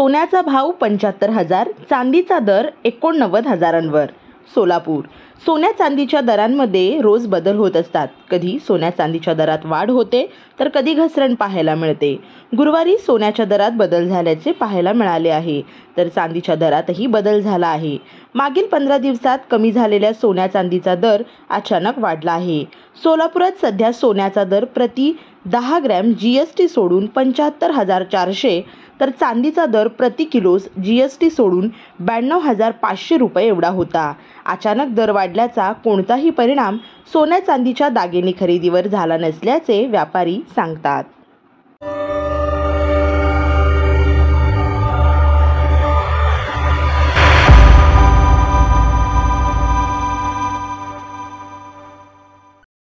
सोन्याचा भाव 75,000, चांदीचा दर 89,000वर. सोलापूर. सोन्या चांदीच्या दरांमध्ये रोज बदल होत असतात. कधी सोन्या चांदीच्या दरात वाढ होते तर कधी घसरण पाहायला मिळते. गुरुवारी सोन्याच्या दरात बदल झाल्याचे पाहायला मिळाले आहे, तर चांदीच्या दरातही बदल झाला आहे. मागील 15 दिवसात कमी झालेल्या सोन्या चांदीचा दर अचानक वाढला आहे. सोलापुरात सध्या सोन्याचा दर प्रति 10 ग्रॅम जीएसटी सोडून 75,400, तर चांदीचा दर प्रति किलोस जीएसटी सोडून 92,500 रुपये एवढा होता. अचानक दर वाढल्याचा कोणताही परिणाम सोन्या चांदीच्या दागिने खरेदीवर झाला नसल्याचे व्यापारी सांगतात.